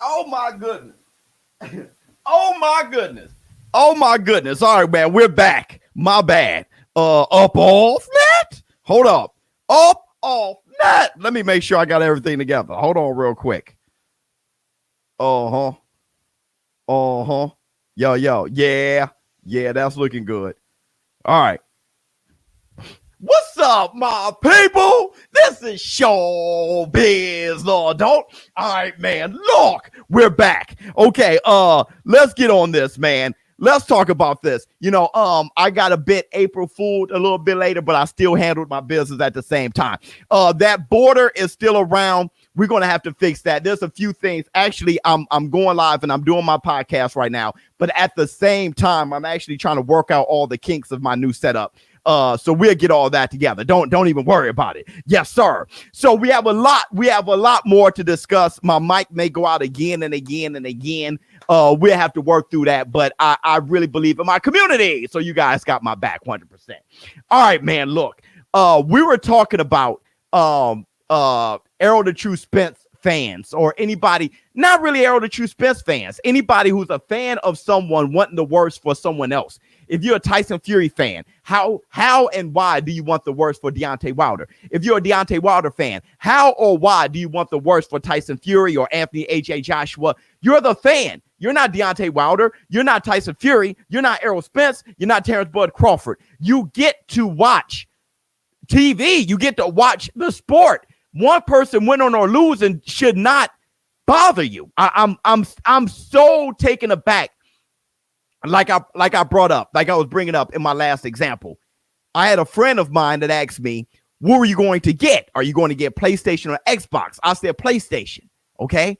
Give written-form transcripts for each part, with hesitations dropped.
Oh my goodness. Oh my goodness. Oh my goodness. All right, man. We're back. My bad. Up off net. Hold up. Up off net. Let me make sure I got everything together. Hold on real quick. Uh-huh. Uh-huh. Yo. Yeah. Yeah, that's looking good. All right. What's up, my people? This is ShowBizz, Lord. Don't. All right, man. Look, we're back. Okay, let's get on this, man. Let's talk about this. You know, I got a bit April Fooled a little bit later, but I still handled my business at the same time. That border is still around. We're gonna have to fix that. There's a few things. Actually, I'm going live and I'm doing my podcast right now, but at the same time, I'm actually trying to work out all the kinks of my new setup. So we'll get all that together. Don't even worry about it. Yes, sir. So we have a lot more to discuss. My mic may go out again and again and again. We'll have to work through that, but I really believe in my community. So you guys got my back 100%. All right, man. Look, we were talking about Errol the True Spence fans, or anybody, not really Errol the True Spence fans, anybody who's a fan of someone wanting the worst for someone else. If you're a Tyson Fury fan, how and why do you want the worst for Deontay Wilder? If you're a Deontay Wilder fan, how or why do you want the worst for Tyson Fury or Anthony H.A. Joshua? You're the fan. You're not Deontay Wilder. You're not Tyson Fury. You're not Errol Spence. You're not Terrence Bud Crawford. You get to watch TV. You get to watch the sport. One person winning or losing should not bother you. I'm so taken aback. Like I brought up, like I was bringing up in my last example. I had a friend of mine that asked me, what were you going to get? Are you going to get PlayStation or Xbox? I said PlayStation, okay?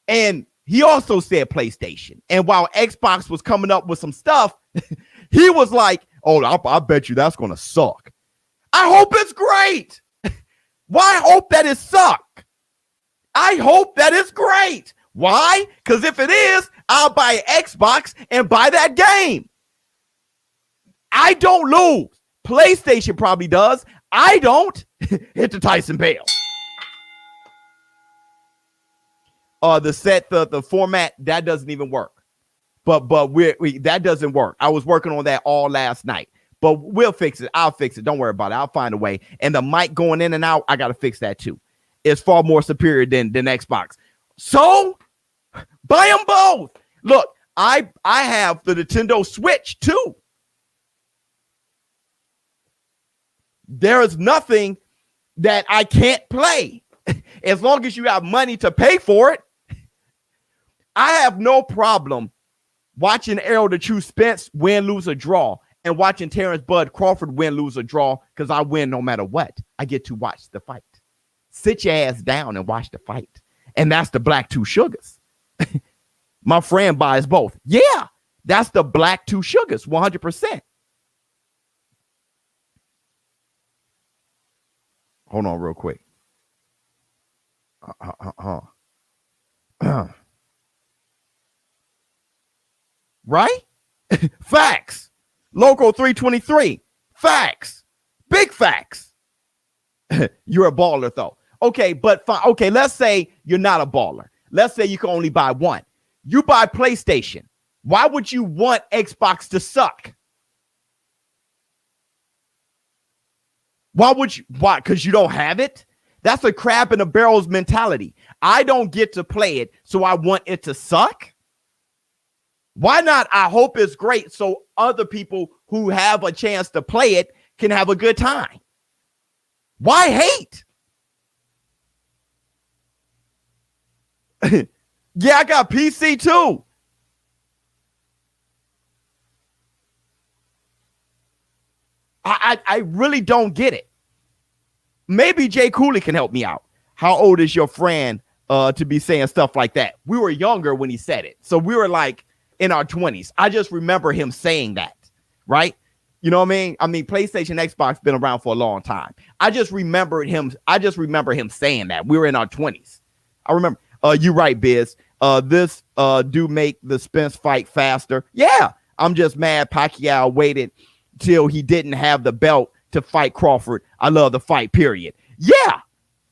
And he also said PlayStation. And while Xbox was coming up with some stuff, he was like, oh, I bet you that's going to suck. I hope it's great. Why hope that it suck? I hope that it's great. Why? Because if it is, I'll buy an Xbox and buy that game. I don't lose. PlayStation probably does. I don't. Hit the Tyson Bell. The format, that doesn't even work. But that doesn't work. I was working on that all last night. But we'll fix it. I'll fix it. Don't worry about it. I'll find a way. And the mic going in and out, I got to fix that too. It's far more superior than Xbox. So buy them both. Look, I have the Nintendo Switch too. There is nothing that I can't play as long as you have money to pay for it. I have no problem watching Errol the True Spence win, lose, or draw, and watching Terrence Bud Crawford win, lose, or draw, because I win no matter what. I get to watch the fight. Sit your ass down and watch the fight. And that's the Black Two Sugars. My friend buys both. Yeah, that's the Black Two Sugars, 100%. Hold on real quick. Right? Facts. Local 323. Facts. Big facts. You're a baller, though. Okay, but fine. Okay, let's say you're not a baller. Let's say you can only buy one. You buy PlayStation. Why would you want Xbox to suck? Why would you? Why? Because you don't have it? That's a crab in a barrel's mentality. I don't get to play it, so I want it to suck? Why not? I hope it's great so other people who have a chance to play it can have a good time. Why hate? Yeah, I got PC too. I really don't get it. Maybe Jay Cooley can help me out. How old is your friend to be saying stuff like that? We were younger when he said it. So we were like in our 20s. I just remember him saying that, right? You know what I mean? I mean, PlayStation, Xbox been around for a long time. I just remember him saying that. We were in our 20s. I remember. You're right, Biz. This do make the Spence fight faster. Yeah, I'm just mad Pacquiao waited till he didn't have the belt to fight Crawford. I love the fight, period. Yeah,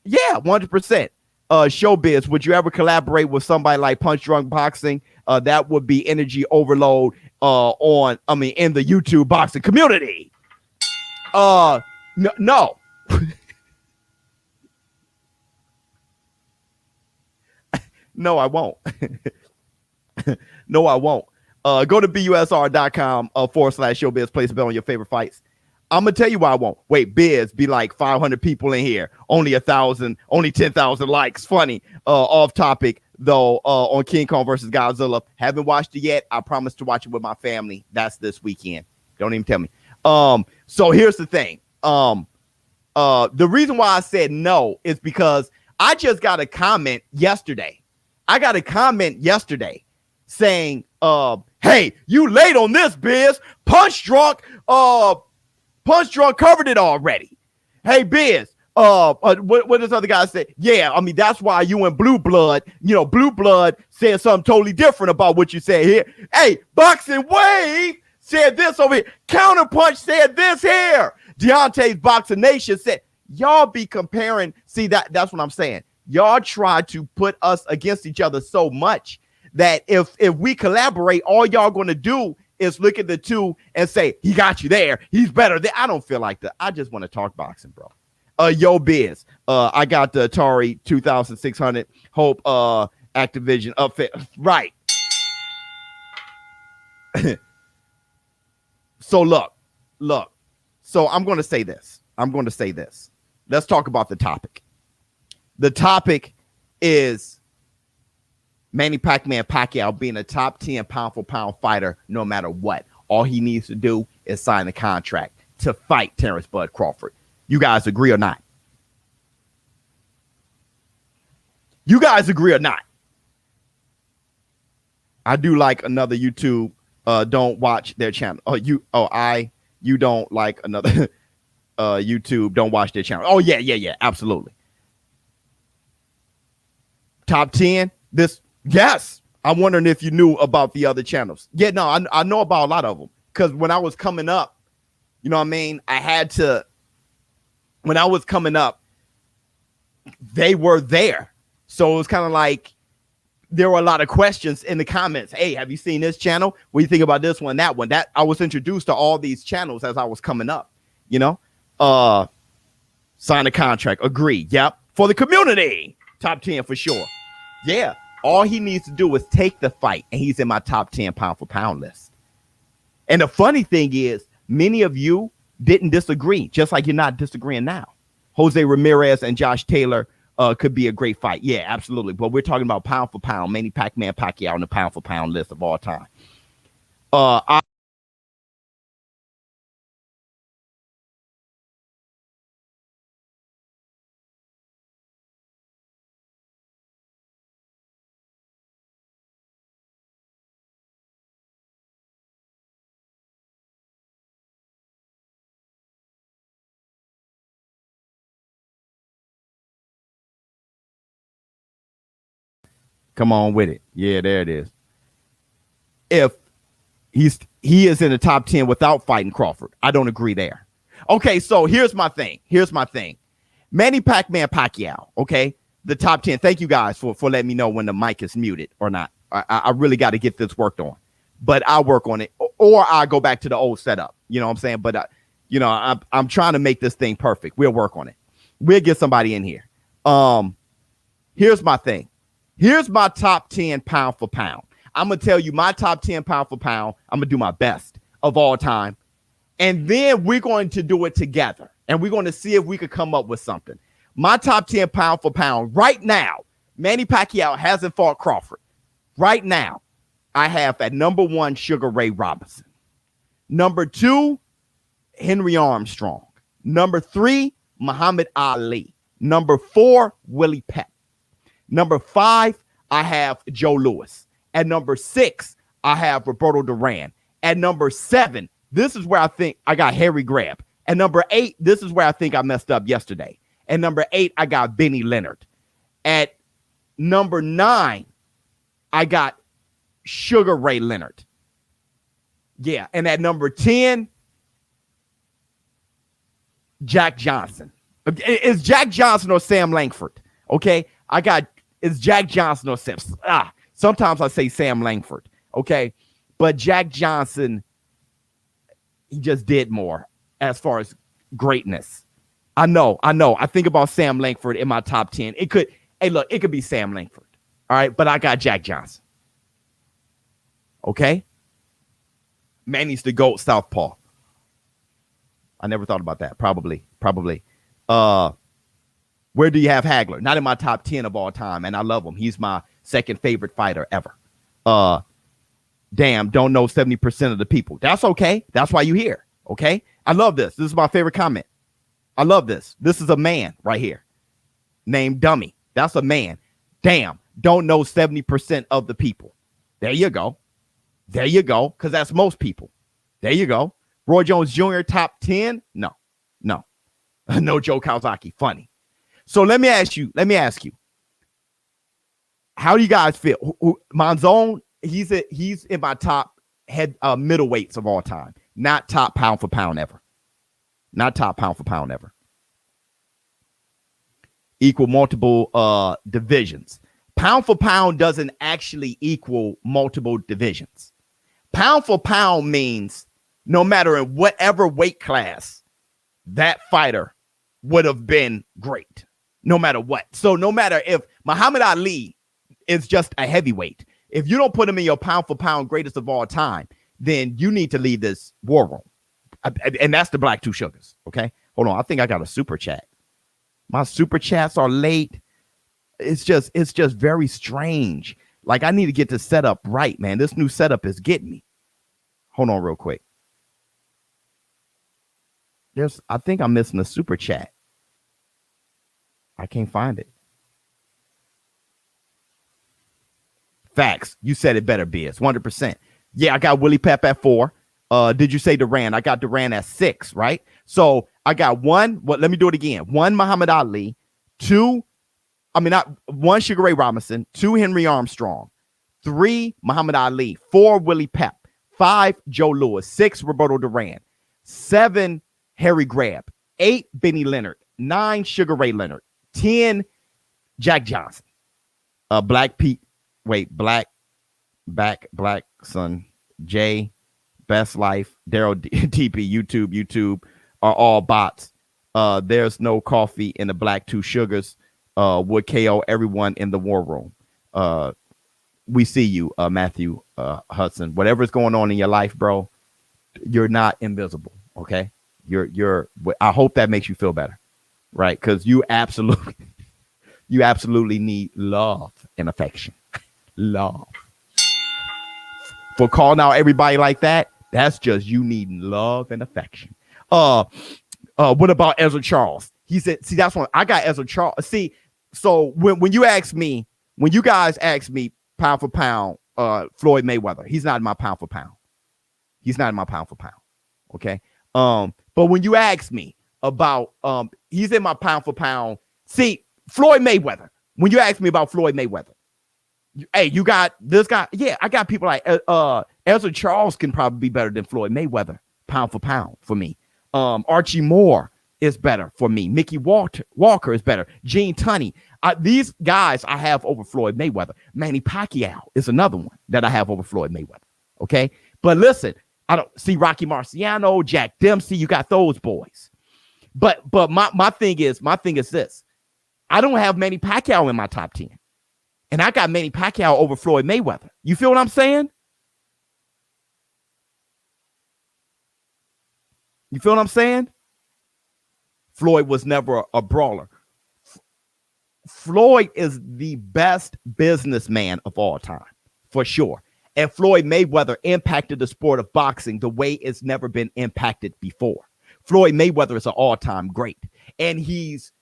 100%. Showbiz, would you ever collaborate with somebody like Punch Drunk Boxing? That would be energy overload in the YouTube boxing community. No. No, I won't. No, I won't. Go to busr.com /showbiz. Place a bet on your favorite fights. I'm gonna tell you why I won't. Wait, Biz be like 500 people in here, only 1,000, only 10,000 likes. Funny. Off topic though. On King Kong versus Godzilla. Haven't watched it yet. I promise to watch it with my family. That's this weekend. Don't even tell me. So here's the thing. The reason why I said no is because I just got a comment yesterday. I got a comment yesterday saying, hey, you late on this, Biz. Punch Drunk covered it already. Hey, Biz, what does other guy say? Yeah, I mean, that's why you and Blue Blood said something totally different about what you said here. Hey, Boxing Wave said this over here. Counterpunch said this here. Deontay's Boxing Nation said, y'all be comparing. See, that's what I'm saying. Y'all try to put us against each other so much that if we collaborate, all y'all going to do is look at the two and say, he got you there. He's better there. I don't feel like that. I just want to talk boxing, bro. Yo, Biz. I got the Atari 2600. Hope Activision upfit. Right. So look. So I'm going to say this. Let's talk about the topic. The topic is Manny Pacquiao being a top 10 pound for pound fighter no matter what. All he needs to do is sign a contract to fight Terrence Bud Crawford. You guys agree or not? You guys agree or not? I do like another YouTube. Don't watch their channel. You don't like another YouTube. Don't watch their channel. Oh, yeah. Absolutely. Top 10. Yes. I'm wondering if you knew about the other channels. Yeah, no, I know about a lot of them. Because when I was coming up, you know what I mean? When I was coming up, they were there. So it was kind of like there were a lot of questions in the comments. Hey, have you seen this channel? What do you think about this one, that one? That I was introduced to all these channels as I was coming up, you know? Sign a contract. Agree. Yep. For the community. Top 10 for sure. Yeah. All he needs to do is take the fight, and he's in my top 10 pound for pound list. And the funny thing is, many of you didn't disagree, just like you're not disagreeing now. Jose Ramirez and Josh Taylor could be a great fight. Yeah, absolutely. But we're talking about pound for pound, Manny Pacquiao on the pound for pound list of all time. Come on with it. Yeah, there it is. If he is in the top 10 without fighting Crawford, I don't agree there. Okay, so here's my thing. Manny Pacquiao, okay? The top 10. Thank you guys for letting me know when the mic is muted or not. I really got to get this worked on. But I'll work on it. Or I'll go back to the old setup. You know what I'm saying? But, I'm trying to make this thing perfect. We'll work on it. We'll get somebody in here. Here's my thing. Here's my top 10 pound for pound. I'm going to tell you my top 10 pound for pound. I'm going to do my best of all time. And then we're going to do it together. And we're going to see if we could come up with something. My top 10 pound for pound right now, Manny Pacquiao hasn't fought Crawford. Right now, I have at number 1, Sugar Ray Robinson. Number 2, Henry Armstrong. Number 3, Muhammad Ali. Number 4, Willie Pep. Number 5, I have Joe Louis. At number 6, I have Roberto Duran. At number 7, this is where I think I got Harry Greb. At number 8, this is where I think I messed up yesterday. At number 8, I got Benny Leonard. At number 9, I got Sugar Ray Leonard. Yeah. And at number 10, Jack Johnson. It's Jack Johnson or Sam Langford. Okay. it's Jack Johnson or Sips. Sometimes I say Sam Langford. Okay. But Jack Johnson, he just did more as far as greatness. I know. I think about Sam Langford in my top 10. It could be Sam Langford. All right. But I got Jack Johnson. Okay. Manny's the GOAT southpaw. I never thought about that. Probably. Where do you have Hagler? Not in my top 10 of all time. And I love him. He's my second favorite fighter ever. Damn, don't know 70% of the people. That's okay. That's why you here. Okay. I love this. This is my favorite comment. I love this. This is a man right here named Dummy. That's a man. Damn, don't know 70% of the people. There you go. Because that's most people. There you go. Roy Jones Jr. top 10? No. No Joe Kawasaki. Funny. So let me ask you. How do you guys feel? Monzon, he's in my top middleweights of all time. Not top pound for pound ever. Equal multiple divisions. Pound for pound doesn't actually equal multiple divisions. Pound for pound means no matter in whatever weight class, that fighter would have been great, no matter what. So no matter if Muhammad Ali is just a heavyweight, if you don't put him in your pound for pound greatest of all time, then you need to leave this war room. And that's the Black Two Sugars. Okay. Hold on. I think I got a super chat. My super chats are late. It's just very strange. Like, I need to get this set up right, man. This new setup is getting me. Hold on real quick. I think I'm missing a super chat. I can't find it. Facts. You said it better, Biz. 100%. Yeah, I got Willie Pep at 4. Did you say Duran? I got Duran at 6, right? So I got 1. Let me do it again. 1 Muhammad Ali, 1 Sugar Ray Robinson, 2 Henry Armstrong, 3 Muhammad Ali, 4 Willie Pep, 5 Joe Louis, 6 Roberto Duran, 7 Harry Grab, 8 Benny Leonard, 9 Sugar Ray Leonard, 10 Jack Johnson, Black Son, Jay, Best Life, Daryl TP, YouTube are all bots. There's no coffee in the Black Two Sugars. Would KO everyone in the war room. We see you, Matthew Hudson. Whatever's going on in your life, bro, you're not invisible. Okay, I hope that makes you feel better, right? Because you absolutely need love and affection. Love. For calling out everybody like that, that's just you needing love and affection. What about Ezra Charles? He said, see, that's what I got. Ezra Charles. See, so when you guys ask me pound for pound, Floyd Mayweather, he's not in my pound for pound. Okay. But when you ask me about he's in my pound for pound. See, Floyd Mayweather. When you ask me about Floyd Mayweather, hey, you got this guy. Yeah, I got people like Ezra Charles can probably be better than Floyd Mayweather, pound for pound for me. Archie Moore is better for me. Mickey Walker is better. Gene Tunney. These guys I have over Floyd Mayweather. Manny Pacquiao is another one that I have over Floyd Mayweather. Okay, but listen, I don't see Rocky Marciano, Jack Dempsey. You got those boys, but my thing is this. I don't have Manny Pacquiao in my top 10. And I got Manny Pacquiao over Floyd Mayweather. You feel what I'm saying? Floyd was never a brawler. Floyd is the best businessman of all time, for sure. And Floyd Mayweather impacted the sport of boxing the way it's never been impacted before. Floyd Mayweather is an all-time great. And he's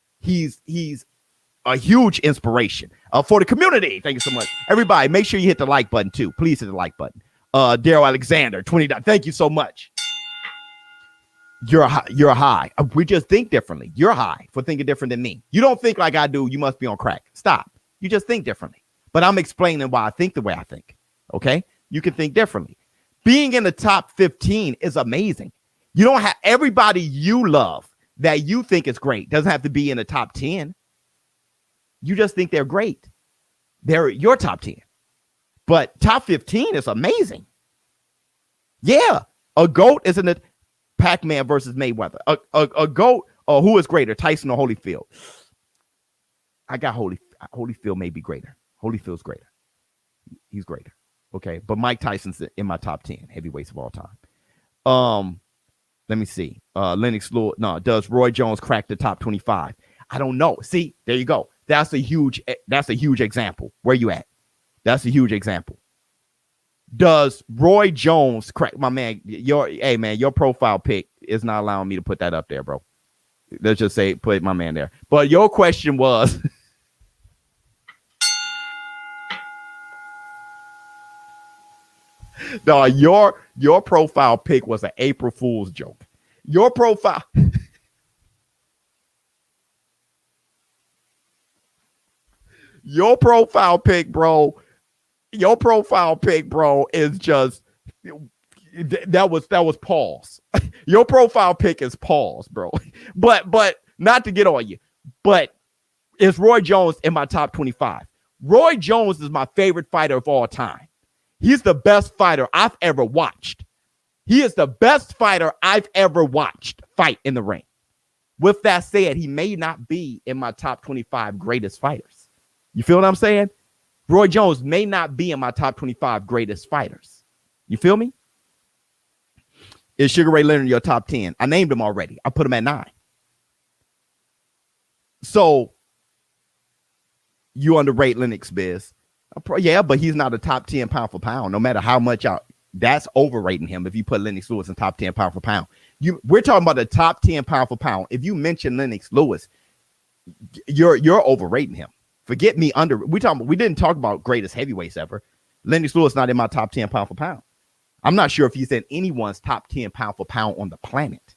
a huge inspiration for the community. Thank you so much. Everybody, make sure you hit the like button too. Please hit the like button. Daryl Alexander, $20. Thank you so much. You're high. We just think differently. You're high for thinking different than me. You don't think like I do. You must be on crack. Stop. You just think differently. But I'm explaining why I think the way I think. Okay? You can think differently. Being in the top 15 is amazing. You don't have everybody you love that you think is great doesn't have to be in the top 10. You just think they're great. They're your top 10. But top 15 is amazing. Yeah. A GOAT isn't it Pac-Man versus Mayweather. A GOAT, who is greater, Tyson or Holyfield? I got Holyfield may be greater. Holyfield's greater. He's greater. Okay. But Mike Tyson's in my top 10 heavyweights of all time. Let me see. Lennox Lewis. No, does Roy Jones crack the top 25? I don't know. See, there you go. That's a huge example. Where you at? That's a huge example. Does Roy Jones crack, my man? Your profile pic is not allowing me to put that up there, bro. Let's just say put my man there. But your question was no, your profile pic was an April Fool's joke. Your profile pic, bro. Your profile pic, bro, is just that was pause. Your profile pic is pause, bro. But not to get on you, but is Roy Jones in my top 25? Roy Jones is my favorite fighter of all time. He's the best fighter I've ever watched. He is the best fighter I've ever watched fight in the ring. With that said, he may not be in my top 25 greatest fighters. You feel what I'm saying? Roy Jones may not be in my top 25 greatest fighters. You feel me? Is Sugar Ray Leonard your top 10? I named him already. I put him at 9. So you underrate Lennox Biz. Yeah, but he's not a top 10 pound for pound. No matter how much that's overrating him. If you put Lennox Lewis in top 10 pound for pound, we're talking about the top 10 pound for pound. If you mention Lennox Lewis, you're overrating him. Forget me we didn't talk about greatest heavyweights ever. Lennox Lewis not in my top 10 pound for pound. I'm not sure if he's in anyone's top 10 pound for pound on the planet.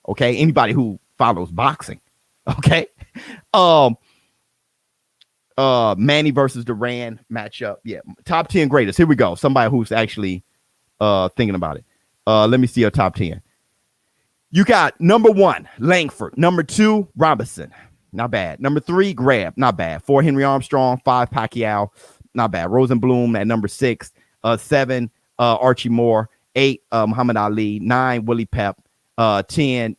Okay. Anybody who follows boxing. Okay. Manny versus Duran matchup. Yeah. Top 10 greatest. Here we go. Somebody who's actually thinking about it. Let me see your top 10. You got number 1, Langford. Number 2, Robinson. Not bad. Number 3, Grab. Not bad. 4, Henry Armstrong. 5, Pacquiao. Not bad. Rosenblum at number 6. 7, Archie Moore. 8, Muhammad Ali. 9, Willie Pep. 10,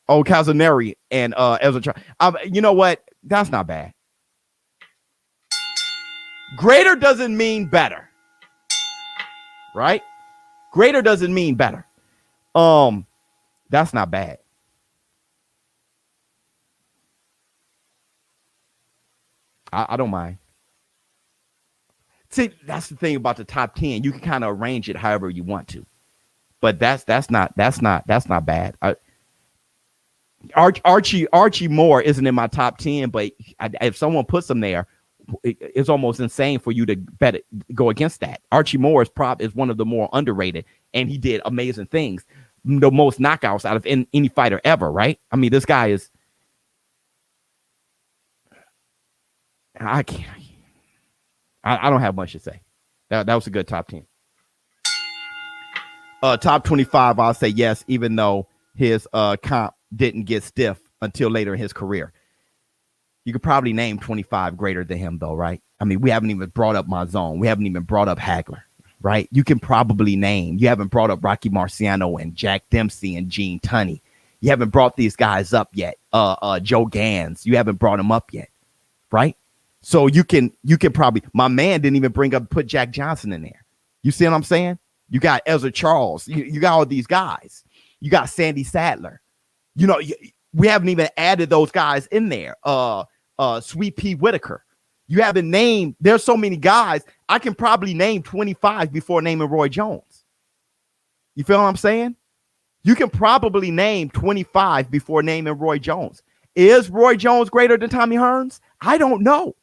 Calzaneri and Ezra. You know what? That's not bad. Greater doesn't mean better. Right? Greater doesn't mean better. That's not bad. I don't mind. See, that's the thing about the top 10. You can kind of arrange it however you want to. But that's not bad. Archie Moore isn't in my top 10, but if someone puts him there, it's almost insane for you to bet it, go against that. Archie Moore is one of the more underrated, and he did amazing things. The most knockouts out of any fighter ever, right? I mean, this guy is. I can't. I don't have much to say. That was a good top 10. Top 25, I'll say yes, even though his comp didn't get stiff until later in his career. You could probably name 25 greater than him, though, right? I mean, we haven't even brought up Mazone. We haven't even brought up Hagler, right? You can probably name. You haven't brought up Rocky Marciano and Jack Dempsey and Gene Tunney. You haven't brought these guys up yet. Joe Gans. You haven't brought him up yet, right? So you can probably. My man didn't even put Jack Johnson in there. You see what I'm saying? You got Ezra Charles. You got all these guys. You got Sandy Sadler. You know, we haven't even added those guys in there. Sweet Pea Whitaker. You haven't named. There's so many guys. I can probably name 25 before naming Roy Jones. You feel what I'm saying? You can probably name 25 before naming Roy Jones. Is Roy Jones greater than Tommy Hearns? I don't know.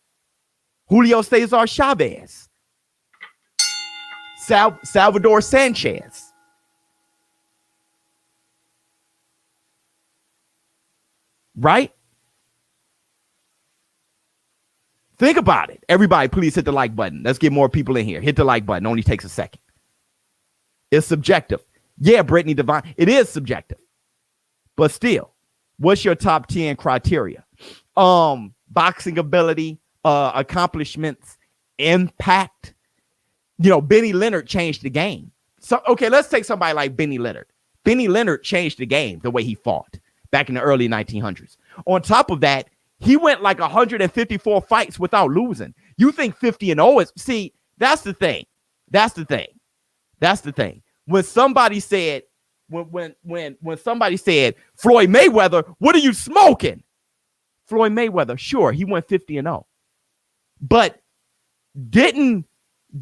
Julio Cesar Chavez. Salvador Sanchez. Right? Think about it. Everybody, please hit the like button. Let's get more people in here. Hit the like button. Only takes a second. It's subjective. Yeah, Brittany Devine. It is subjective. But still, what's your top 10 criteria? boxing ability, accomplishments, impact. You know, Benny Leonard changed the game. So, okay, let's take somebody like Benny Leonard. Benny Leonard changed the game the way he fought back in the early 1900s. On top of that, he went like 154 fights without losing. You think 50-0 is, see, that's the thing. That's the thing. That's the thing. When somebody said, when somebody said, Floyd Mayweather, what are you smoking? Floyd Mayweather, sure, he went 50-0. But didn't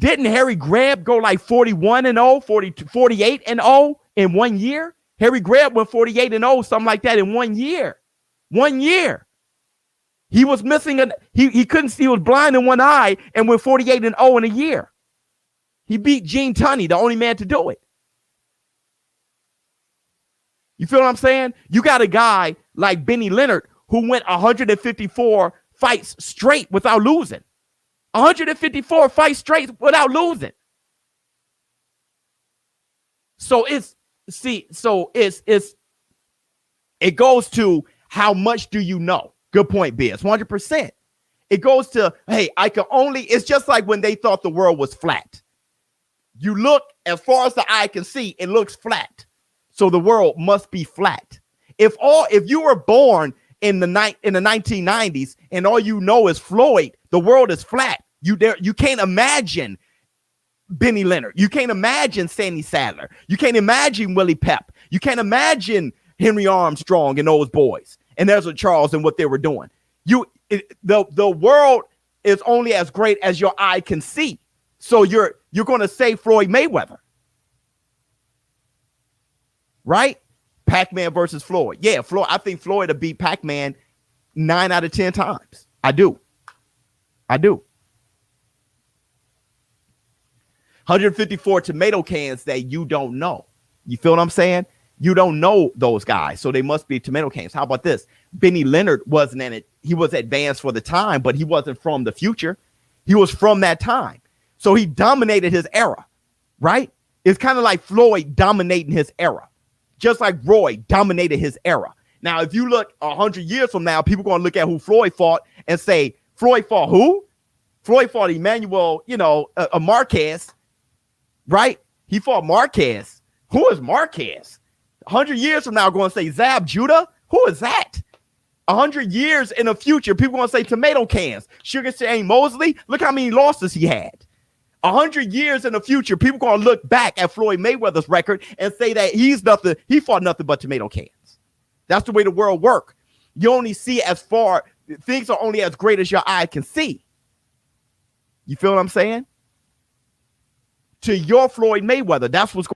Harry Greb go like 41-0, 48-0 in 1 year? Harry Greb went 48-0, something like that in 1 year. 1 year. He was missing he couldn't see, he was blind in one eye and went 48-0 in a year. He beat Gene Tunney, the only man to do it. You feel what I'm saying? You got a guy like Benny Leonard who went 154 fights straight without losing. 154 fights straight without losing. So it goes to how much do you know? Good point, Biz. 100%. It goes to, hey, it's just like when they thought the world was flat. You look as far as the eye can see, it looks flat. So the world must be flat. If you were born in the 1990s and all you know is Floyd, the world is flat. You can't imagine Benny Leonard. You can't imagine Sandy Sadler. You can't imagine Willie Pep. You can't imagine Henry Armstrong and those boys and Ezra Charles and what they were doing. The world is only as great as your eye can see. So you're going to say Floyd Mayweather, right? Pac-Man versus Floyd. Yeah, Floyd. I think Floyd will beat Pac-Man 9 out of 10 times. I do. 154 tomato cans that you don't know. You feel what I'm saying? You don't know those guys, so they must be tomato cans. How about this? Benny Leonard wasn't in it. He was advanced for the time, but he wasn't from the future. He was from that time. So he dominated his era, right? It's kind of like Floyd dominating his era, just like Roy dominated his era. Now, if you look 100 years from now, people are going to look at who Floyd fought and say, Floyd fought who? Floyd fought Emmanuel, Marquez, right? He fought Marquez. Who is Marquez? 100 years from now, going to say Zab Judah. Who is that? 100 years in the future, people are going to say tomato cans. Sugar Shane Mosley, look how many losses he had. 100 years in the future, people are going to look back at Floyd Mayweather's record and say that he fought nothing but tomato cans. That's the way the world works. You only see as far, things are only as great as your eye can see. You feel what I'm saying? To your Floyd Mayweather, that's what's going on.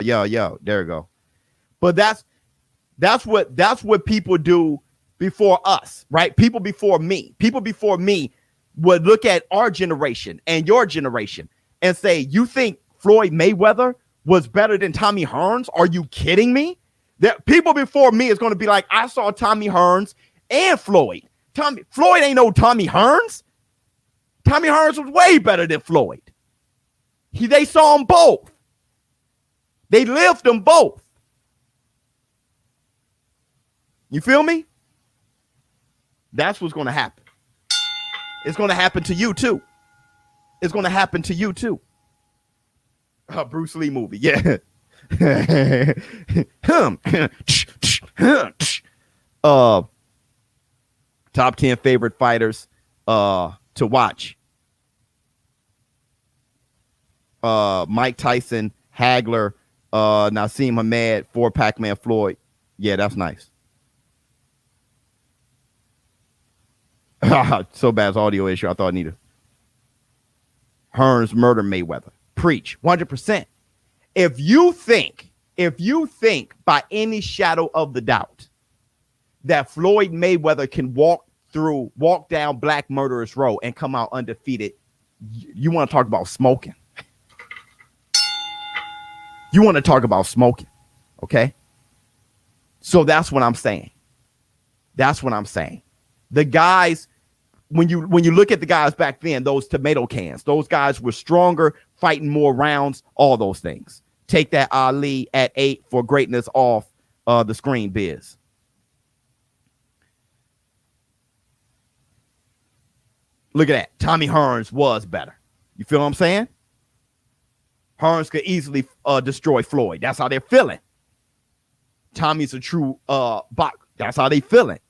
Yeah, there you go. But that's what people do before us, right? People before me would look at our generation and your generation and say, you think Floyd Mayweather was better than Tommy Hearns? Are you kidding me? That people before me is going to be like, I saw Tommy Hearns and Floyd. Floyd ain't no Tommy Hearns. Tommy Hearns was way better than Floyd. They saw them both. They lived them both. You feel me? That's what's going to happen. It's going to happen to you too. It's going to happen to you too. Bruce Lee movie, yeah. Top 10 favorite fighters to watch. Mike Tyson, Hagler, Nassim Hamed, for Pac-Man Floyd. Yeah, that's nice. So bad it's audio issue. I thought I needed. Hearns murder Mayweather. Preach 100%. If you think by any shadow of the doubt that Floyd Mayweather can walk down Black Murderers Row and come out undefeated, you want to talk about smoking. You want to talk about smoking, okay? So that's what I'm saying. That's what I'm saying. The guys, when you look at the guys back then, those tomato cans, those guys were stronger, fighting more rounds, all those things. Take that Ali at 8 for greatness off the screen, Biz. Look at that. Tommy Hearns was better. You feel what I'm saying? Hearns could easily destroy Floyd. That's how they're feeling. Tommy's a true box. That's how they feeling.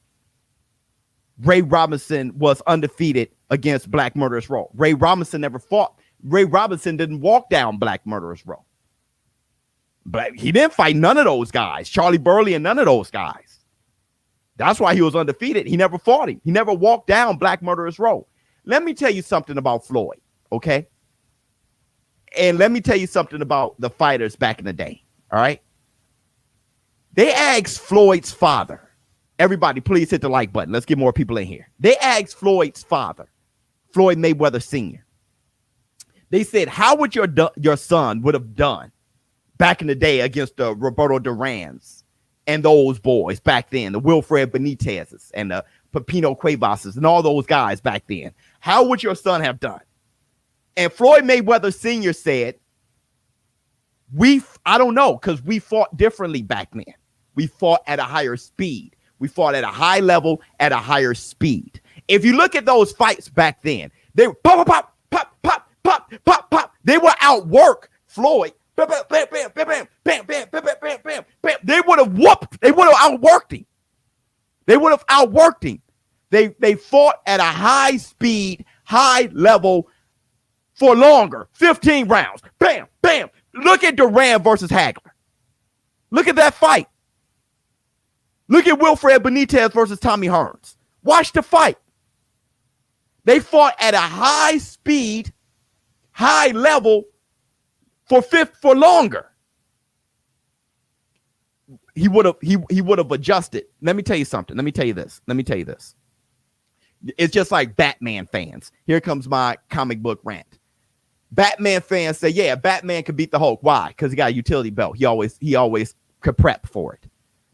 Ray Robinson was undefeated against Black Murderers Row. Ray Robinson never fought. Ray Robinson didn't walk down Black Murderers Row. But he didn't fight none of those guys. Charlie Burley and none of those guys. That's why he was undefeated. He never fought him. He never walked down Black Murderers Row. Let me tell you something about Floyd, okay? And let me tell you something about the fighters back in the day, all right? They asked Floyd's father. Everybody, please hit the like button. Let's get more people in here. They asked Floyd's father, Floyd Mayweather Sr. They said, how would your son would have done back in the day against the Roberto Durans and those boys back then, the Wilfred Benitez's and the Pepino Cuevas's and all those guys back then? How would your son have done? And Floyd Mayweather Sr. said, I don't know, because we fought differently back then. We fought at a higher speed. We fought at a high level at a higher speed. If you look at those fights back then, they were pop, pop, pop, pop, pop, pop, pop. They would outwork Floyd. Bam, bam, bam, bam, bam, bam, bam, bam, bam, bam, bam, bam. They would have whooped. They would have outworked him. They would have outworked him. They fought at a high speed, high level for longer. 15 rounds. Bam, bam. Look at Duran versus Hagler. Look at that fight. Look at Wilfred Benitez versus Tommy Hearns. Watch the fight. They fought at a high speed, high level for longer. He would have adjusted. Let me tell you something. Let me tell you this. It's just like Batman fans. Here comes my comic book rant. Batman fans say, yeah, Batman could beat the Hulk. Why? Because he got a utility belt. He always could prep for it.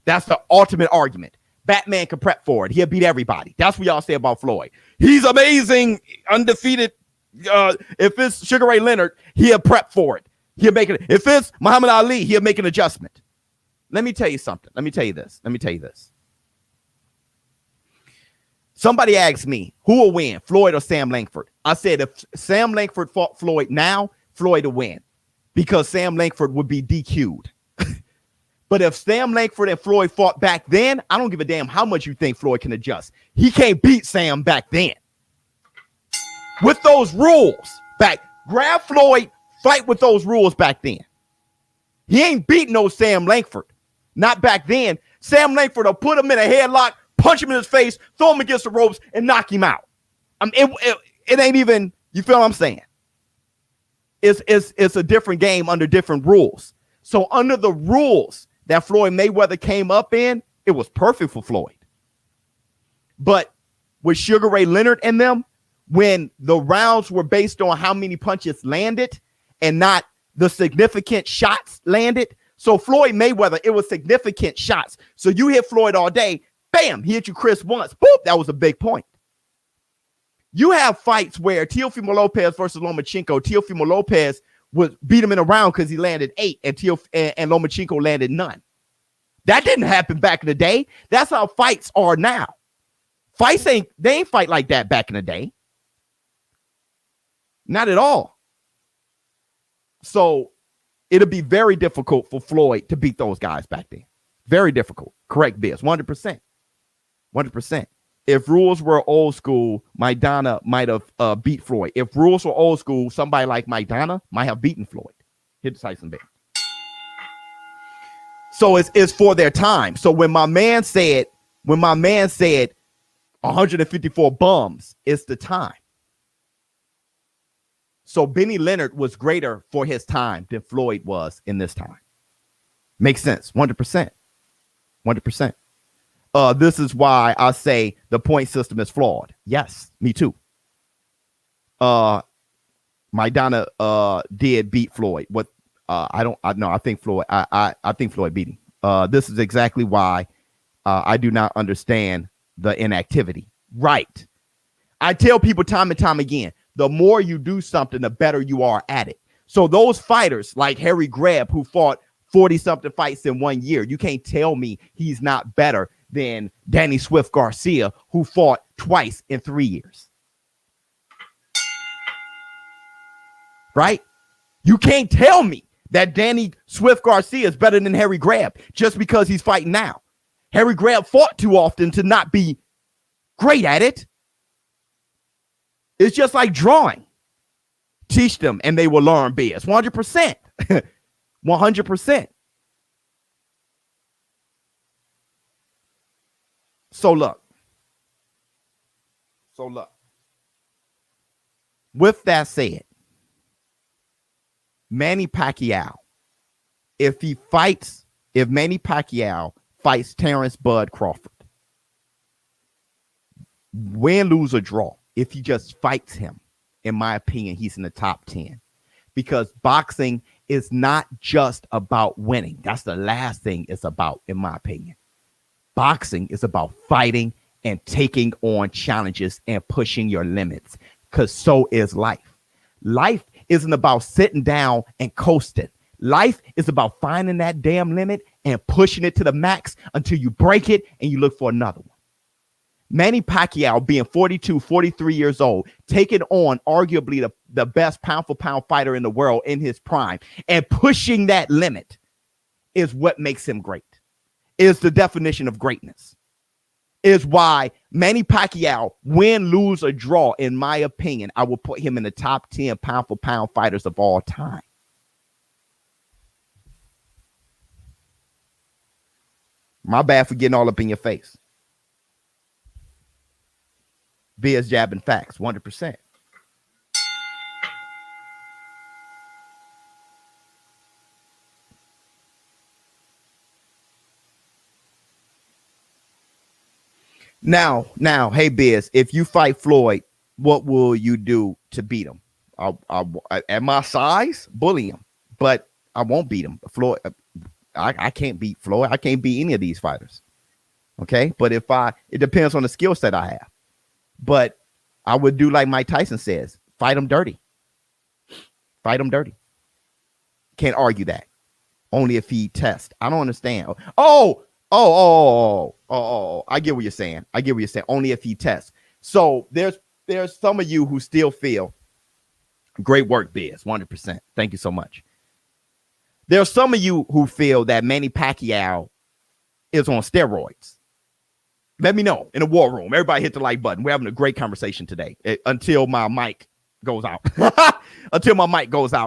That's the ultimate argument. Batman could prep for it. He'll beat everybody. That's what y'all say about Floyd. He's amazing, undefeated. If it's Sugar Ray Leonard, he'll prep for it. He'll make it. If it's Muhammad Ali, he'll make an adjustment. Let me tell you something. Let me tell you this. Somebody asked me, who will win, Floyd or Sam Langford? I said, if Sam Langford fought Floyd now, Floyd will win because Sam Langford would be DQ'd. But if Sam Langford and Floyd fought back then, I don't give a damn how much you think Floyd can adjust. He can't beat Sam back then. With those rules back, grab Floyd, fight with those rules back then. He ain't beating no Sam Langford. Not back then. Sam Langford will put him in a headlock, punch him in his face, throw him against the ropes, and knock him out. It ain't even, you feel what I'm saying? It's a different game under different rules. So under the rules that Floyd Mayweather came up in, it was perfect for Floyd. But with Sugar Ray Leonard and them, when the rounds were based on how many punches landed and not the significant shots landed. So Floyd Mayweather, it was significant shots. So you hit Floyd all day, bam, he hit you Chris once. Boop, that was a big point. You have fights where Teofimo Lopez versus Lomachenko, Teofimo Lopez would beat him in a round because he landed 8 and Lomachenko landed none. That didn't happen back in the day. That's how fights are now. Fights ain't fight like that back in the day. Not at all. So it'll be very difficult for Floyd to beat those guys back then. Very difficult. Correct, Biz. 100%. 100%. If rules were old school, Maidana might have beat Floyd. If rules were old school, somebody like Maidana might have beaten Floyd. Hit the Tyson Bear. So it's for their time. So when my man said 154 bums, it's the time. So Benny Leonard was greater for his time than Floyd was in this time. Makes sense. 100%. 100%. This is why I say the point system is flawed. Yes, me too. Maidana did beat Floyd. What I think Floyd. I think Floyd beat him. This is exactly why I do not understand the inactivity. Right. I tell people time and time again, the more you do something, the better you are at it. So those fighters like Harry Greb, who fought 40-something fights in 1 year, you can't tell me he's not better than Danny Swift Garcia, who fought twice in 3 years. Right? You can't tell me that Danny Swift Garcia is better than Harry Greb just because he's fighting now. Harry Greb fought too often to not be great at it. It's just like drawing. Teach them and they will learn biz. 100%. 100%. So look. With that said, Manny Pacquiao, if Manny Pacquiao fights Terrence Bud Crawford, win, lose, or draw, if he just fights him, in my opinion, he's in the top 10. Because boxing is not just about winning. That's the last thing it's about, in my opinion. Boxing is about fighting and taking on challenges and pushing your limits, because so is life. Life isn't about sitting down and coasting. Life is about finding that damn limit and pushing it to the max until you break it and you look for another one. Manny Pacquiao, being 42, 43 years old, taking on arguably the best pound-for-pound fighter in the world in his prime and pushing that limit is what makes him great, is the definition of greatness, is why Manny Pacquiao, win, lose, or draw, in my opinion, I will put him in the top 10 pound-for-pound fighters of all time. My bad for getting all up in your face. Biz jabbing facts, 100%. Now, hey Biz, if you fight Floyd, what will you do to beat him? I'll at my size, bully him, but I won't beat him. Floyd, I can't beat Floyd. I can't beat any of these fighters. Okay, but it depends on the skill set I have. But I would do like Mike Tyson says, fight him dirty. Fight him dirty. Can't argue that. Only if he tests. I don't understand. Oh, I get what you're saying. Only if he tests. So there's some of you who still feel, great work, Biz, 100%. Thank you so much. There's some of you who feel that Manny Pacquiao is on steroids. Let me know in the war room. Everybody hit the like button. We're having a great conversation today until my mic goes out.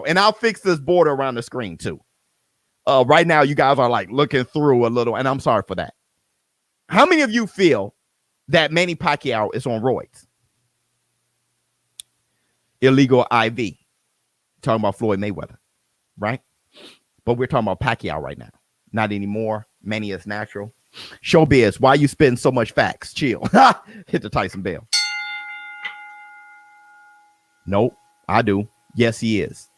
And I'll fix this border around the screen too. Right now, you guys are like looking through a little, and I'm sorry for that. How many of you feel that Manny Pacquiao is on roids? Illegal IV. Talking about Floyd Mayweather, right? But we're talking about Pacquiao right now. Not anymore. Manny is natural. ShowBizz, why you spitting so much facts? Chill. Hit the Tyson bell. Nope, I do. Yes, he is.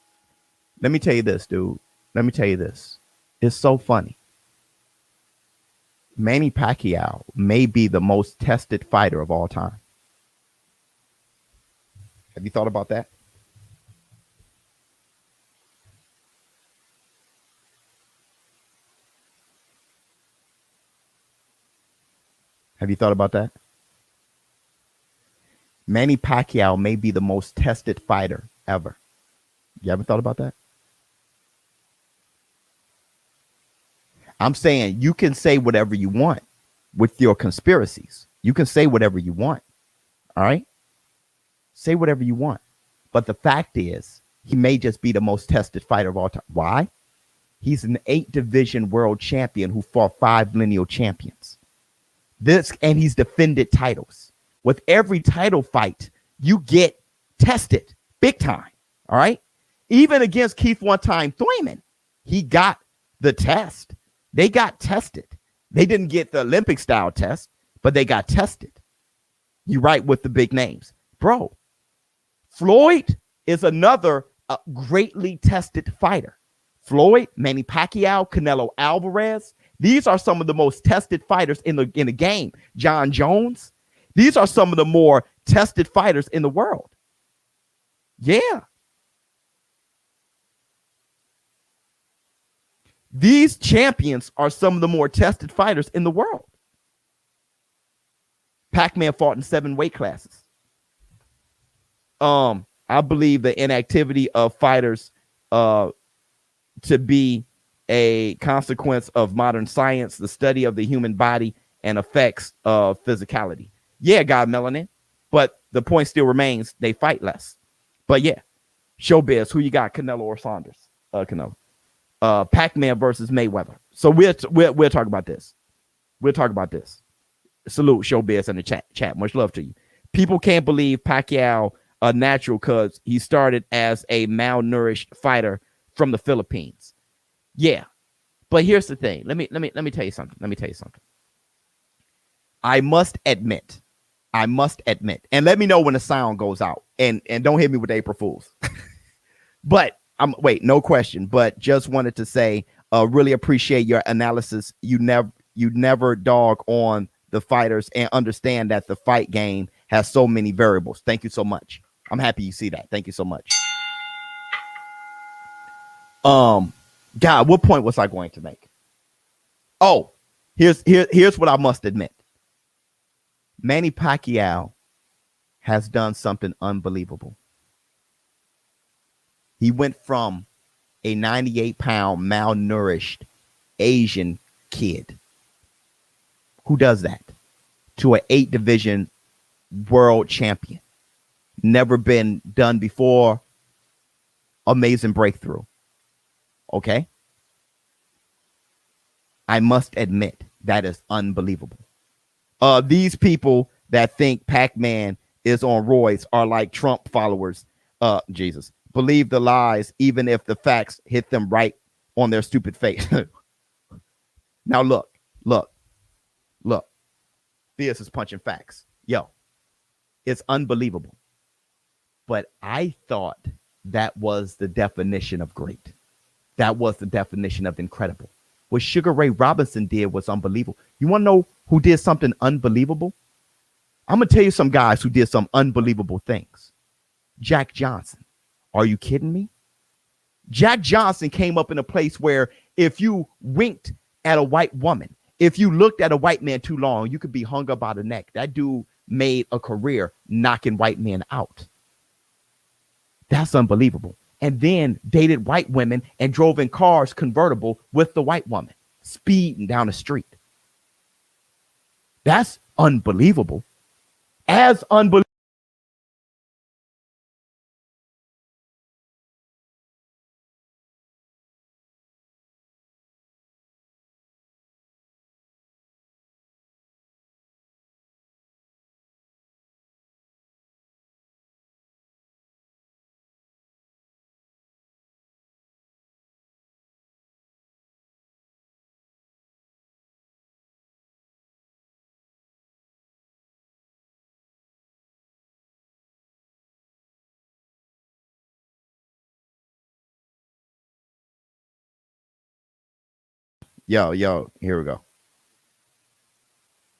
Let me tell you this, dude. Let me tell you this. It's so funny. Manny Pacquiao may be the most tested fighter of all time. Have you thought about that? Have you thought about that? Manny Pacquiao may be the most tested fighter ever. You haven't thought about that? I'm saying you can say whatever you want with your conspiracies. You can say whatever you want. All right? Say whatever you want. But the fact is, he may just be the most tested fighter of all time. Why? He's an 8-division world champion who fought 5 lineal champions. And he's defended titles. With every title fight, you get tested big time. All right. Even against Keith one time Thurman, he got the test. They got tested. They didn't get the Olympic style test, but they got tested. You right with the big names, bro. Floyd is another greatly tested fighter. Floyd, Manny Pacquiao, Canelo Alvarez. These are some of the most tested fighters in the game. John Jones. These are some of the more tested fighters in the world. Yeah. These champions are some of the more tested fighters in the world. Pac-Man fought in 7 weight classes. I believe the inactivity of fighters to be a consequence of modern science, the study of the human body and effects of physicality. Yeah, God melanin, but the point still remains they fight less. But yeah, Showbiz, who you got, Canelo or Saunders? Canelo. Pac-Man versus Mayweather. So we'll talk about this. We'll talk about this. Salute Showbiz in the chat. Much love to you. People can't believe Pacquiao a natural because he started as a malnourished fighter from the Philippines. Yeah, but here's the thing. Let me tell you something. I must admit, and let me know when the sound goes out, and don't hit me with April Fools. But no question. But just wanted to say, really appreciate your analysis. You never dog on the fighters and understand that the fight game has so many variables. Thank you so much. I'm happy you see that. Thank you so much. God, what point was I going to make? Oh, here's what I must admit. Manny Pacquiao has done something unbelievable. He went from a 98-pound malnourished Asian kid who does that to an 8-division world champion. Never been done before. Amazing breakthrough. Okay. I must admit that is unbelievable. These people that think Pac-Man is on roids are like Trump followers. Jesus. Believe the lies, even if the facts hit them right on their stupid face. Now look. This is punching facts. Yo, it's unbelievable. But I thought that was the definition of great. That was the definition of incredible. What Sugar Ray Robinson did was unbelievable. You want to know who did something unbelievable? I'm going to tell you some guys who did some unbelievable things. Jack Johnson. Are you kidding me? Jack Johnson came up in a place where if you winked at a white woman, if you looked at a white man too long, you could be hung up by the neck. That dude made a career knocking white men out. That's unbelievable. And then dated white women and drove in cars convertible with the white woman, speeding down the street. That's unbelievable. As unbelievable. Yo, here we go.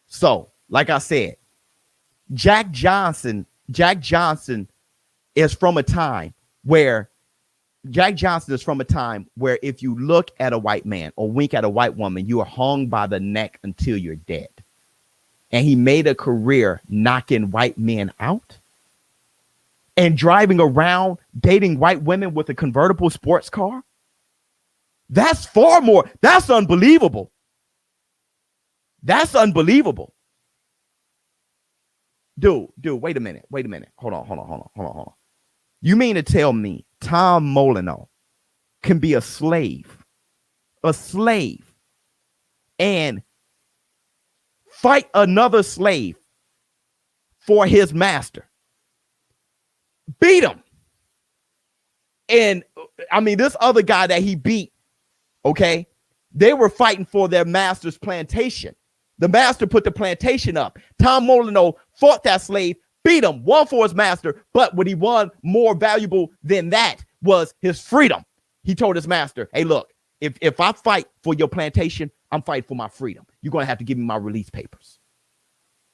So, like I said, Jack Johnson is from a time where if you look at a white man or wink at a white woman, you are hung by the neck until you're dead. And he made a career knocking white men out and driving around dating white women with a convertible sports car. That's far more. That's unbelievable. That's unbelievable. Dude, wait a minute. Hold on. You mean to tell me Tom Molyneux can be a slave and fight another slave for his master, beat him? And I mean, this other guy that he beat, okay, they were fighting for their master's plantation. The master put the plantation up. Tom Molyneux fought that slave, beat him, won for his master, but what he won more valuable than that was his freedom. He told his master, hey, look, if I fight for your plantation, I'm fighting for my freedom. You're going to have to give me my release papers.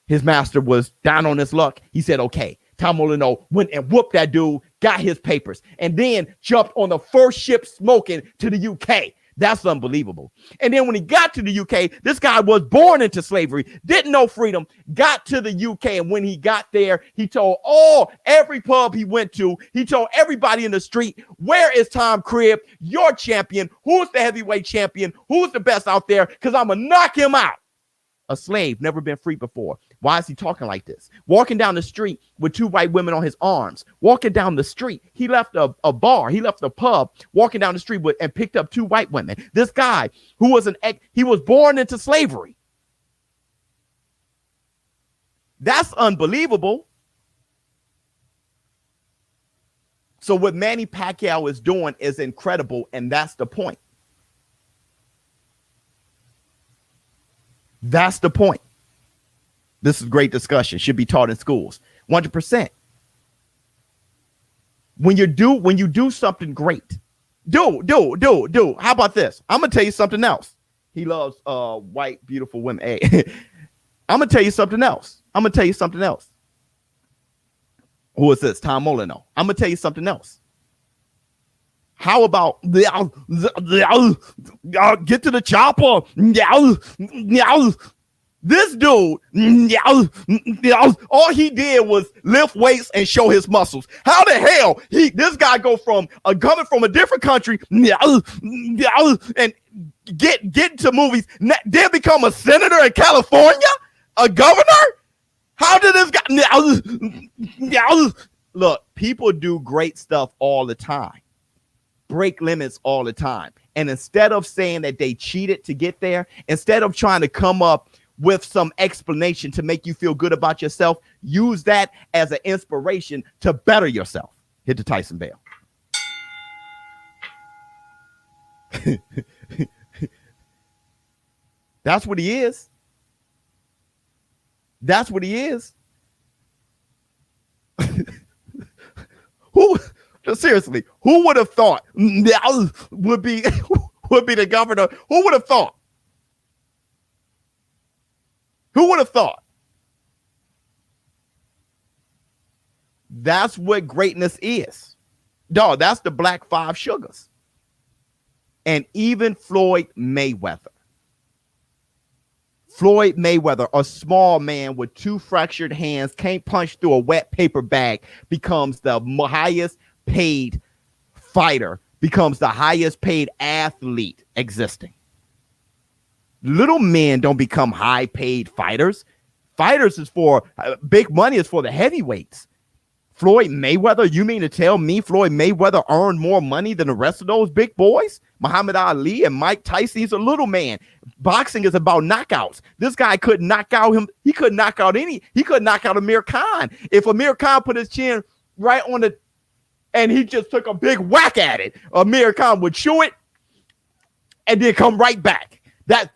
His master was down on his luck. He said, okay. Tom Molyneux went and whooped that dude, got his papers, and then jumped on the first ship smoking to the UK. That's unbelievable. And then when he got to the UK, this guy was born into slavery, didn't know freedom, got to the UK. And when he got there, he told every pub he went to, he told everybody in the street, where is Tom Cribb, your champion? Who's the heavyweight champion? Who's the best out there? Because I'm going to knock him out. A slave, never been free before. Why is he talking like this? Walking down the street with two white women on his arms. Walking down the street. He left a bar. He left a pub. Walking down the street and picked up two white women. This guy who was he was born into slavery. That's unbelievable. So what Manny Pacquiao is doing is incredible, and that's the point. That's the point. This is great discussion. Should be taught in schools. 100%. When you do something great, do. How about this? I'm gonna tell you something else. He loves white, beautiful women. Hey, I'm gonna tell you something else. Who is this? Tom Molyneux. I'm gonna tell you something else. How about get to the chopper? This dude, all he did was lift weights and show his muscles. How the hell this guy go from coming from a different country and get to movies, then become a senator in California, a governor? How did this guy? Look, people do great stuff all the time. Break limits all the time. And instead of saying that they cheated to get there, instead of trying to come up with some explanation to make you feel good about yourself, use that as an inspiration to better yourself. Hit the Tyson bell. That's what he is. That's what he is. Seriously, who would have thought that would be the governor? Who would have thought? Who would have thought? That's what greatness is. Dog, that's the Black Five Sugars. And even Floyd Mayweather, a small man with two fractured hands, can't punch through a wet paper bag, becomes the highest paid fighter, becomes the highest paid athlete existing. Little men don't become high paid fighters. Fighters is for big money, is for the heavyweights. Floyd Mayweather, you mean to tell me Floyd Mayweather earned more money than the rest of those big boys? Muhammad Ali and Mike Tyson, he's a little man. Boxing is about knockouts. This guy couldn't knock out him. He couldn't knock out Amir Khan. If Amir Khan put his chin right on the, and he just took a big whack at it, Amir Khan would chew it and then come right back. That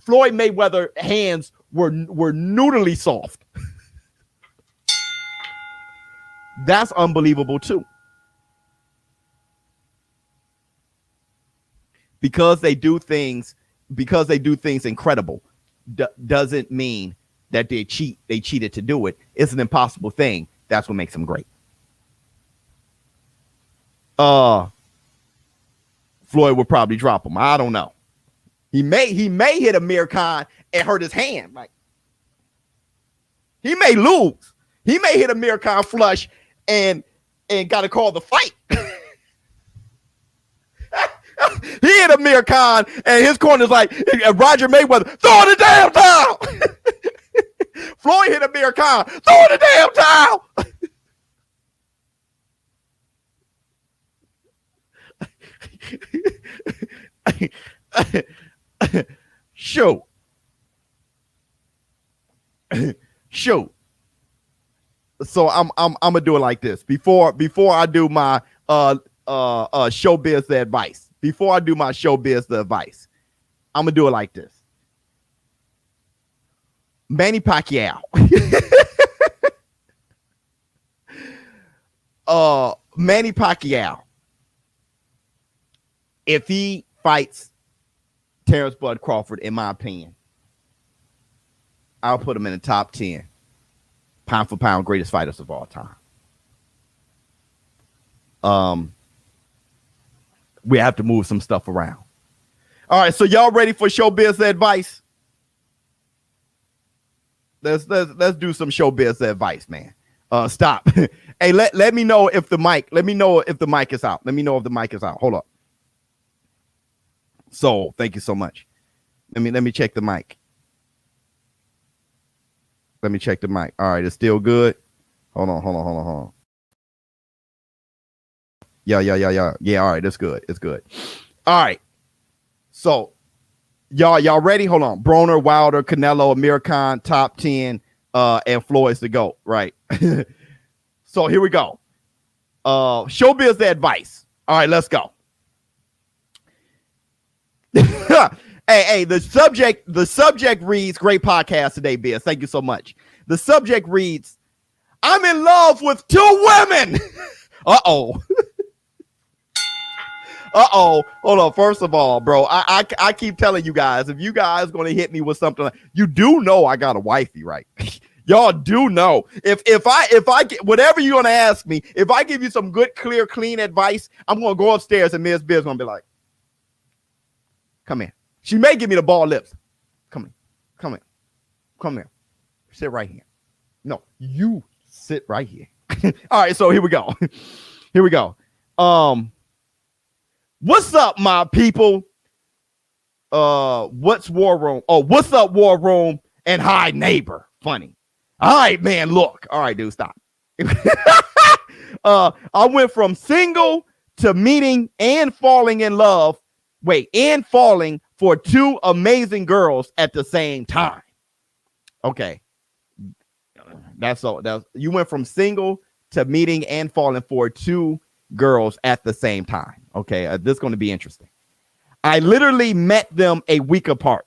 Floyd Mayweather hands were noodly soft. That's unbelievable too. Because they do things incredible doesn't mean that they cheated to do it. It's an impossible thing. That's what makes them great. Floyd would probably drop him. I don't know. He may hit Amir Khan and hurt his hand. Like, he may lose. He may hit Amir Khan flush and got to call the fight. He hit Amir Khan and his corner's like Roger Mayweather, throw the damn towel. Floyd hit Amir Khan, throw the damn towel. Shoot. So I'm gonna do it like this. Before I do my showbiz advice. Before I do my showbiz advice, I'm gonna do it like this. Manny Pacquiao. Manny Pacquiao If he fights Terrence Bud Crawford, in my opinion, I'll put him in the top 10 pound for pound greatest fighters of all time. We have to move some stuff around. All right, so y'all ready for showbiz advice? Let's do some showbiz advice, man. Stop. Hey, let me know if the mic. Let me know if the mic is out. Let me know if the mic is out. Hold up. So thank you so much. Let me check the mic. Let me check the mic. All right, it's still good. Hold on. Yeah. All right, it's good. It's good. All right. So y'all ready? Hold on. Broner, Wilder, Canelo, Amir Khan, top 10, and Floyd's the GOAT. Right. So here we go. Showbiz advice. All right, let's go. Hey, the subject reads, great podcast today, Biz. Thank you so much. The subject reads, I'm in love with 2 women. Uh-oh. Uh-oh. Hold on. First of all, bro, I keep telling you guys, if you guys going to hit me with something, you do know I got a wifey, right? Y'all do know. If I get whatever you're going to ask me, if I give you some good, clear, clean advice, I'm going to go upstairs and Ms. Biz going to be like, come here. She may give me the ball lips. Come here. Sit right here. No, you sit right here. All right, so here we go. What's up, my people? What's War Room? Oh, what's up, War Room? And hi, neighbor. Funny. All right, man, look. All right, dude, stop. I went from single to meeting and falling in love. And falling for 2 amazing girls at the same time. Okay. That's all. You went from single to meeting and falling for 2 girls at the same time. Okay. This is going to be interesting. I literally met them a week apart.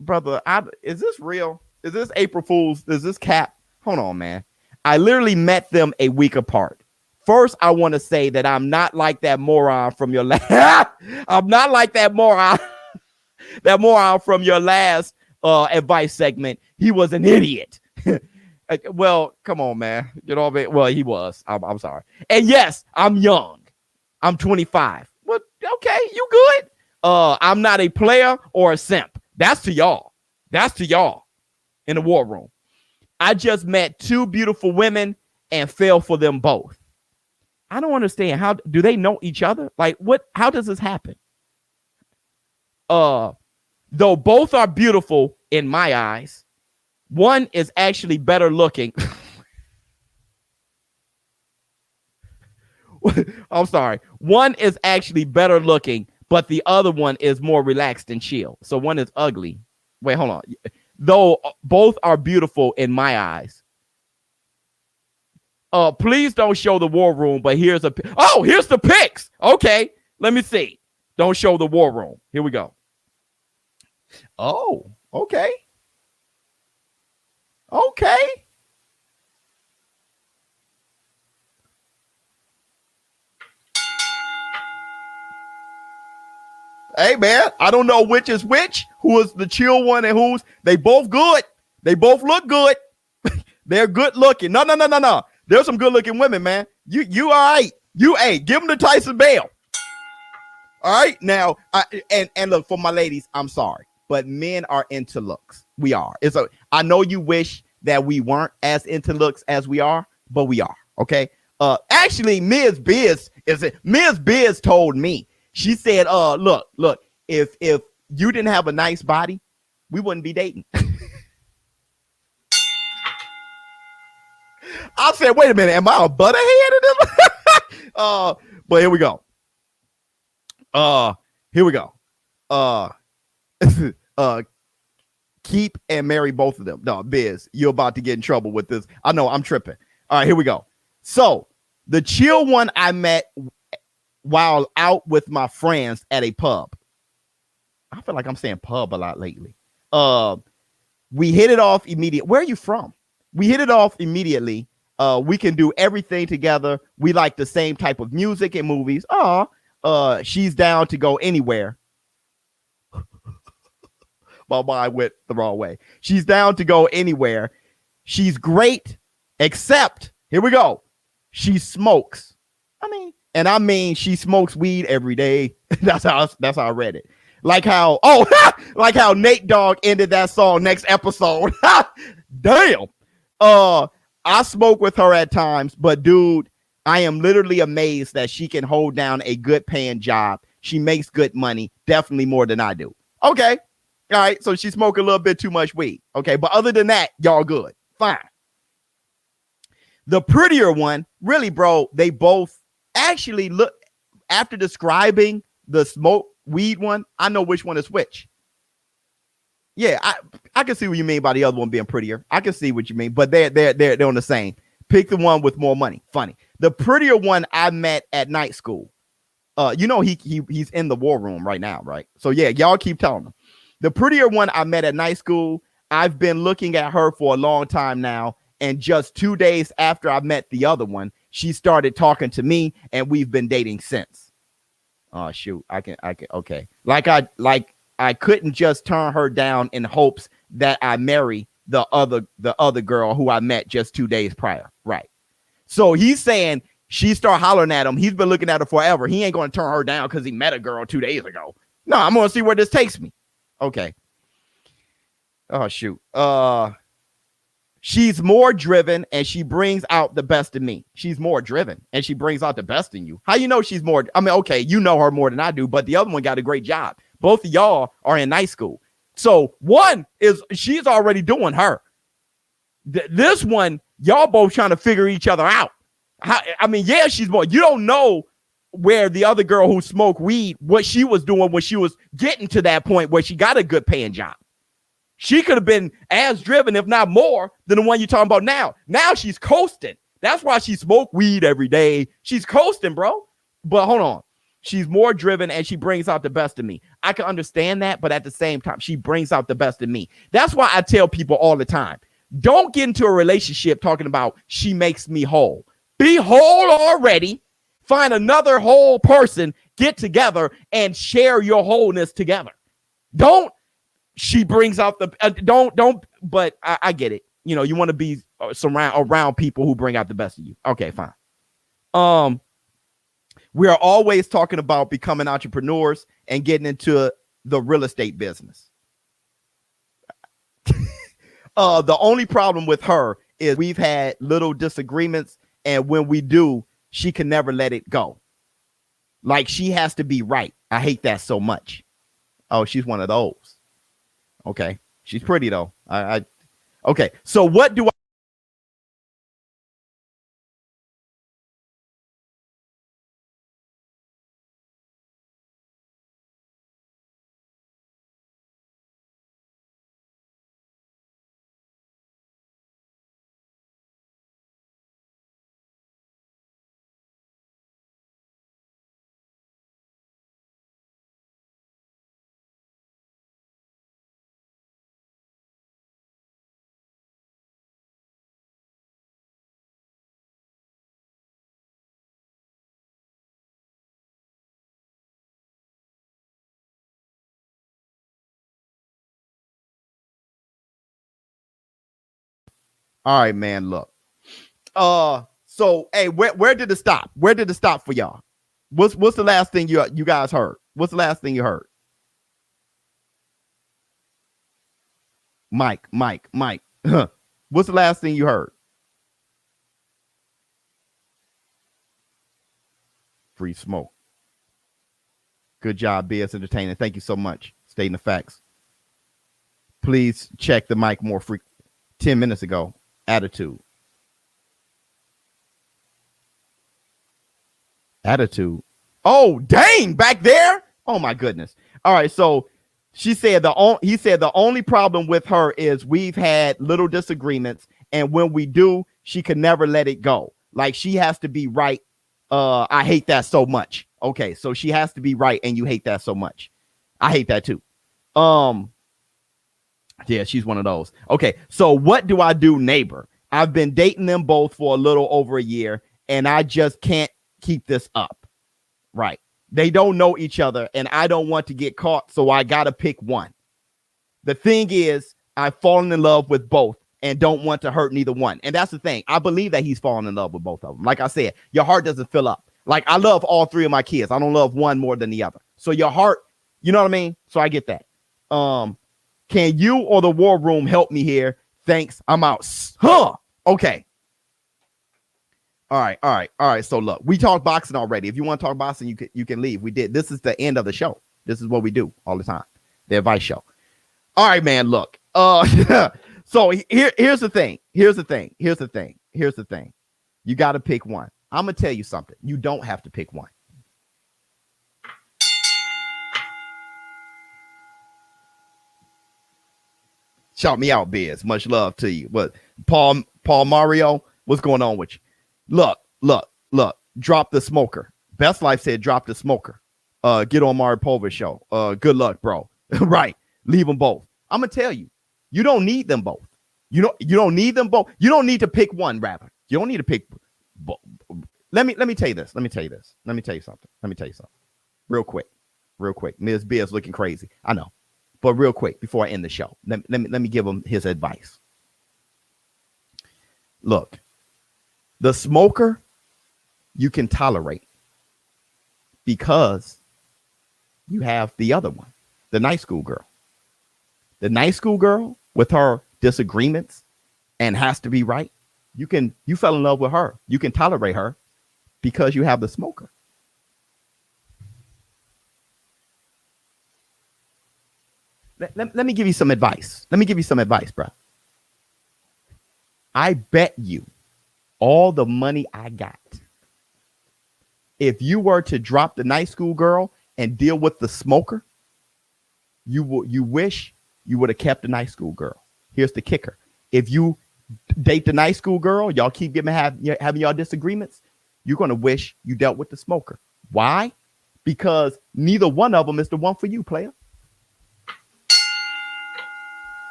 Brother, is this real? Is this April Fool's? Is this cap? Hold on, man. I literally met them a week apart. First, I want to say that I'm not like that moron from your last. I'm not like that moron. That moron from your last advice segment. He was an idiot. Well, come on, man. You know what I mean? Well, he was. I'm sorry. And yes, I'm young. I'm 25. Well, okay, you good. I'm not a player or a simp. That's to y'all. In the war room. I just met 2 beautiful women and fell for them both. I don't understand. How do they know each other? Like, what? How does this happen? Though both are beautiful in my eyes, one is actually better looking. I'm sorry. One is actually better looking, but the other one is more relaxed and chill. So one is ugly. Wait, hold on. Though both are beautiful in my eyes. Please don't show the war room, but here's the pics. Okay, let me see. Don't show the war room. Here we go. Oh, okay. Hey, man, I don't know which is which, who is the chill one and who's, they both good. They both look good. They're good looking. No. There's some good looking women, man. You all right. Give them the Tyson Bale. All right. Now, and look, for my ladies, I'm sorry, but men are into looks. We are. I know you wish that we weren't as into looks as we are, but we are. Okay. Actually, Ms. Biz told me, she said, look, if you didn't have a nice body, we wouldn't be dating. I said, wait a minute, am I a butterhead in this? But here we go. Keep and marry both of them. No, Biz, you're about to get in trouble with this. I know, I'm tripping. All right, here we go. So the chill one I met while out with my friends at a pub. I feel like I'm saying pub a lot lately. We hit it off immediately. Where are you from? We hit it off immediately We can do everything together. We like the same type of music and movies. She's down to go anywhere. My mind went the wrong way. She's down to go anywhere. She's great, except, here we go, she smokes. I mean, she smokes weed every day. That's how I read it. Like how Nate Dogg ended that song next episode. Damn. I smoke with her at times, but dude, I am literally amazed that she can hold down a good paying job. She makes good money, definitely more than I do. Okay. All right. So she smoked a little bit too much weed. Okay. But other than that, y'all good. Fine. The prettier one, really, bro, they both actually look, after describing the smoke weed one, I know which one is which. Yeah, I can see what you mean by the other one being prettier. I can see what you mean, but they're on the same. Pick the one with more money. Funny. The prettier one I met at night school. He's in the war room right now, right? So yeah, y'all keep telling them. The prettier one I met at night school, I've been looking at her for a long time now, and just 2 days after I met the other one, she started talking to me, and we've been dating since. Oh shoot, I can okay. I couldn't just turn her down in hopes that I marry the other girl who I met just 2 days prior. Right. So he's saying she started hollering at him. He's been looking at her forever. He ain't going to turn her down because he met a girl 2 days ago. No, I'm going to see where this takes me. Okay. Oh, shoot. She's more driven and she brings out the best in me. She's more driven and she brings out the best in you. How you know she's more? I mean, okay, you know her more than I do, but the other one got a great job. Both of y'all are in night school. So one is she's already doing her. This one, y'all both trying to figure each other out. Yeah, she's more. You don't know where the other girl who smoked weed, what she was doing when she was getting to that point where she got a good paying job. She could have been as driven, if not more, than the one you're talking about now. Now she's coasting. That's why she smoked weed every day. She's coasting, bro. But hold on. She's more driven and she brings out the best in me. I can understand that, but at the same time, she brings out the best in me. That's why I tell people all the time, don't get into a relationship talking about she makes me whole. Be whole already. Find another whole person, get together and share your wholeness together. Don't, she brings out the, but I get it. You know, you want to be around people who bring out the best of you. Okay, fine. We are always talking about becoming entrepreneurs and getting into the real estate business. The only problem with her is we've had little disagreements, and when we do, she can never let it go. Like she has to be right. I hate that so much. Oh, she's one of those. Okay. She's pretty though. Okay. So what do I All right, man, look. So hey, where did it stop? Where did it stop for y'all? What's the last thing you guys heard? What's the last thing you heard? Mike. What's the last thing you heard? Free smoke. Good job, BS Entertainment. Thank you so much. Stating the facts. Please check the mic more frequently. 10 minutes ago. Attitude. Oh, dang, back there. Oh my goodness. All right. So he said the only problem with her is we've had little disagreements, and when we do, she can never let it go. Like she has to be right. I hate that so much. Okay. So she has to be right, and you hate that so much. I hate that too. Yeah, she's one of those. Okay, so what do I do, neighbor? I've been dating them both for a little over a year, and I just can't keep this up. Right. They don't know each other, and I don't want to get caught, so I got to pick one. The thing is, I've fallen in love with both and don't want to hurt neither one. And that's the thing. I believe that he's fallen in love with both of them. Like I said, your heart doesn't fill up. Like, I love all three of my kids. I don't love one more than the other. So your heart, you know what I mean? So I get that. Can you or the war room help me here? Thanks. I'm out. Okay. All right. So look, we talked boxing already. If you want to talk boxing, you can leave. We did. This is the end of the show. This is what we do all the time. The advice show. All right, man. Look. So here's the thing. Here's the thing. You got to pick one. I'm gonna tell you something. You don't have to pick one. Shout me out, Biz. Much love to you. But Paul Mario, what's going on with you? Look. Drop the smoker. Best Life said drop the smoker. Get on Mario Pulver's show. Good luck, bro. Right. Leave them both. I'm gonna tell you, you don't need them both. You don't need them both. You don't need to pick one, rather. You don't need to pick both. Let me tell you this. Let me tell you something. Real quick. Ms. Biz looking crazy. I know. But real quick, before I end the show, let me give him his advice. Look, the smoker you can tolerate because you have the other one, the night school girl. The night school girl with her disagreements and has to be right. You fell in love with her. You can tolerate her because you have the smoker. Let me give you some advice. Bro. I bet you all the money I got, if you were to drop the night school girl and deal with the smoker, you wish you would have kept the night school girl. Here's the kicker. If you date the night school girl, y'all keep having y'all disagreements, you're going to wish you dealt with the smoker. Why? Because neither one of them is the one for you, player.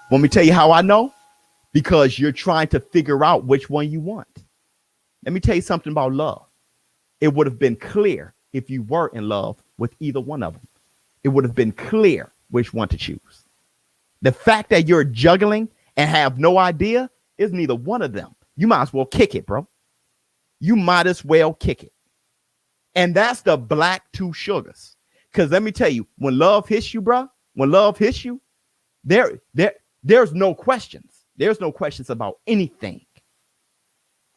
Want me to tell you how I know? Because you're trying to figure out which one you want. Let me tell you something about love. It would have been clear if you were in love with either one of them. It would have been clear which one to choose. The fact that you're juggling and have no idea is neither one of them. You might as well kick it, bro. You might as well kick it. And that's the black two sugars. Because let me tell you, when love hits you, bro, there's no questions. There's no questions about anything.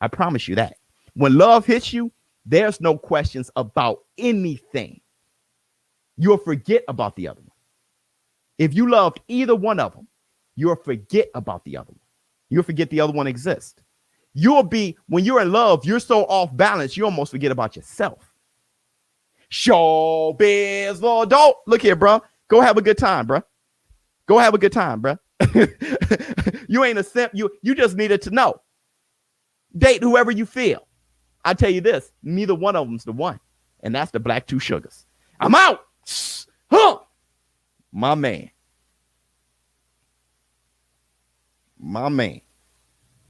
I promise you that. When love hits you, there's no questions about anything. You'll forget about the other one. If you loved either one of them, you'll forget about the other one. You'll forget the other one exists. When you're in love, you're so off balance, you almost forget about yourself. Showbiz, Lord, don't look here, bro. Go have a good time, bro. You ain't a simp. You just needed to know. Date whoever you feel. I tell you this, neither one of them's the one. And that's the black two sugars. I'm out. Huh. My man.